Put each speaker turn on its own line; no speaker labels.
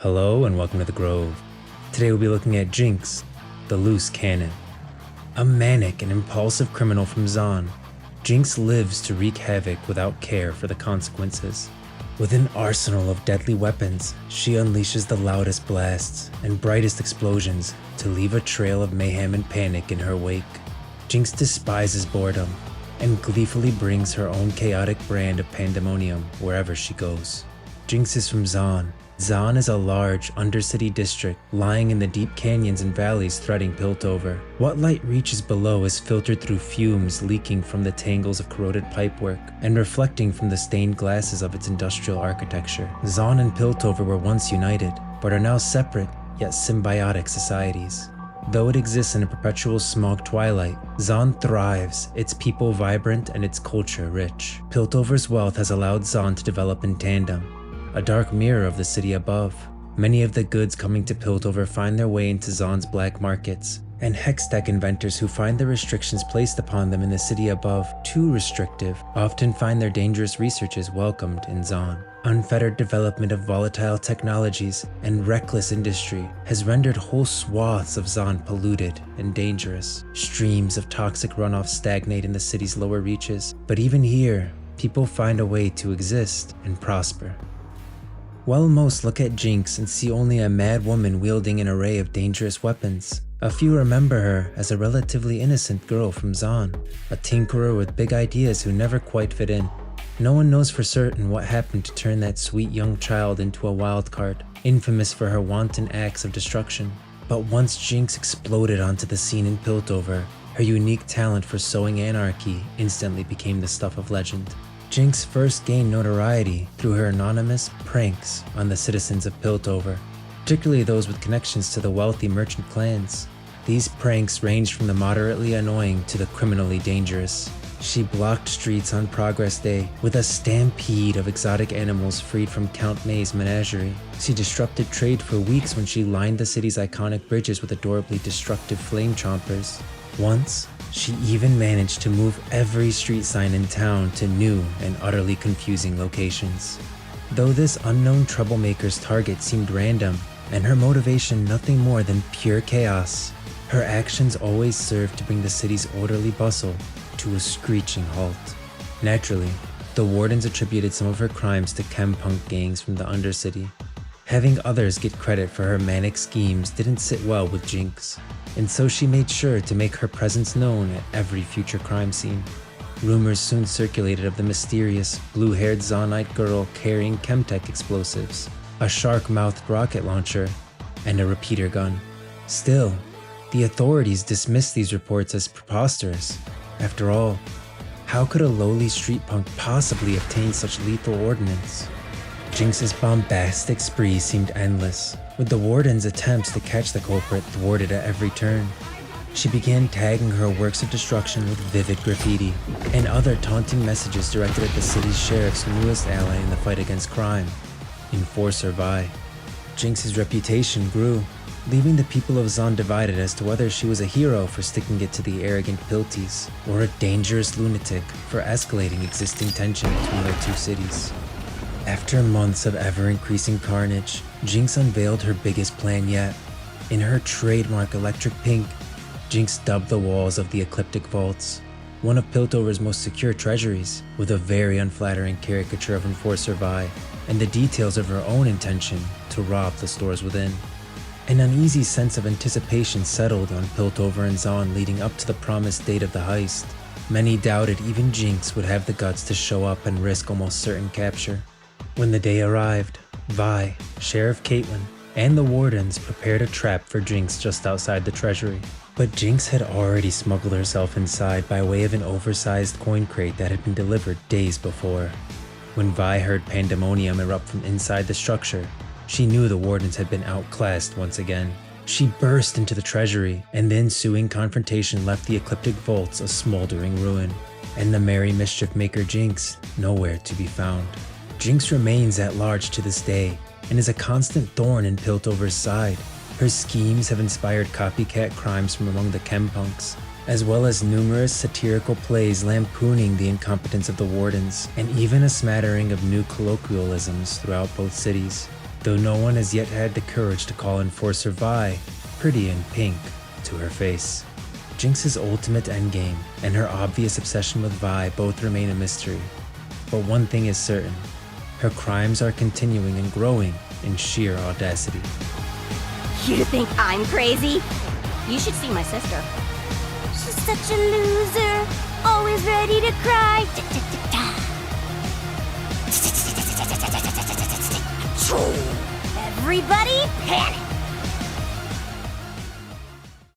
Hello and welcome to the Grove. Today we'll be looking at Jinx, the loose cannon. A manic and impulsive criminal from Zaun, Jinx lives to wreak havoc without care for the consequences. With an arsenal of deadly weapons, she unleashes the loudest blasts and brightest explosions to leave a trail of mayhem and panic in her wake. Jinx despises boredom and gleefully brings her own chaotic brand of pandemonium wherever she goes. Jinx is from Zaun. Zaun is a large, undercity district lying in the deep canyons and valleys threading Piltover. What light reaches below is filtered through fumes leaking from the tangles of corroded pipework and reflecting from the stained glasses of its industrial architecture. Zaun and Piltover were once united, but are now separate, yet symbiotic societies. Though it exists in a perpetual smog twilight, Zaun thrives, its people vibrant and its culture rich. Piltover's wealth has allowed Zaun to develop in tandem, a dark mirror of the city above. Many of the goods coming to Piltover find their way into Zaun's black markets, and Hextech inventors who find the restrictions placed upon them in the city above too restrictive often find their dangerous researches welcomed in Zaun. Unfettered development of volatile technologies and reckless industry has rendered whole swaths of Zaun polluted and dangerous. Streams of toxic runoff stagnate in the city's lower reaches, but even here, people find a way to exist and prosper. While most look at Jinx and see only a mad woman wielding an array of dangerous weapons, a few remember her as a relatively innocent girl from Zaun, a tinkerer with big ideas who never quite fit in. No one knows for certain what happened to turn that sweet young child into a wildcard, infamous for her wanton acts of destruction. But once Jinx exploded onto the scene in Piltover, her unique talent for sowing anarchy instantly became the stuff of legend. Jinx first gained notoriety through her anonymous pranks on the citizens of Piltover, particularly those with connections to the wealthy merchant clans. These pranks ranged from the moderately annoying to the criminally dangerous. She blocked streets on Progress Day with a stampede of exotic animals freed from Count May's menagerie. She disrupted trade for weeks when she lined the city's iconic bridges with adorably destructive flame chompers. Once, she even managed to move every street sign in town to new and utterly confusing locations. Though this unknown troublemaker's target seemed random, and her motivation nothing more than pure chaos, her actions always served to bring the city's orderly bustle to a screeching halt. Naturally, the wardens attributed some of her crimes to chempunk gangs from the Undercity. Having others get credit for her manic schemes didn't sit well with Jinx, and so she made sure to make her presence known at every future crime scene. Rumors soon circulated of the mysterious, blue-haired Zaunite girl carrying chemtech explosives, a shark-mouthed rocket launcher, and a repeater gun. Still, the authorities dismissed these reports as preposterous. After all, how could a lowly street punk possibly obtain such lethal ordnance? Jinx's bombastic spree seemed endless, with the warden's attempts to catch the culprit thwarted at every turn. She began tagging her works of destruction with vivid graffiti and other taunting messages directed at the city's sheriff's newest ally in the fight against crime, Enforcer Vi. Jinx's reputation grew, leaving the people of Zaun divided as to whether she was a hero for sticking it to the arrogant Pilties, or a dangerous lunatic for escalating existing tension between their two cities. After months of ever-increasing carnage, Jinx unveiled her biggest plan yet. In her trademark electric pink, Jinx dubbed the walls of the Ecliptic Vaults, one of Piltover's most secure treasuries, with a very unflattering caricature of Enforcer Vi, and the details of her own intention to rob the stores within. An uneasy sense of anticipation settled on Piltover and Zaun leading up to the promised date of the heist. Many doubted even Jinx would have the guts to show up and risk almost certain capture. When the day arrived, Vi, Sheriff Caitlin, and the wardens prepared a trap for Jinx just outside the treasury. But Jinx had already smuggled herself inside by way of an oversized coin crate that had been delivered days before. When Vi heard pandemonium erupt from inside the structure, she knew the wardens had been outclassed once again. She burst into the treasury, and the ensuing confrontation left the Ecliptic Vaults a smoldering ruin, and the merry mischief maker Jinx nowhere to be found. Jinx remains at large to this day, and is a constant thorn in Piltover's side. Her schemes have inspired copycat crimes from among the chempunks, as well as numerous satirical plays lampooning the incompetence of the wardens, and even a smattering of new colloquialisms throughout both cities. though no one has yet had the courage to call Enforcer Vi, pretty in pink, to her face. Jinx's ultimate endgame and her obvious obsession with Vi both remain a mystery, but one thing is certain: her crimes are continuing and growing in sheer audacity.
You think I'm crazy? You should see my sister. She's such a loser, always ready to cry. Everybody panic!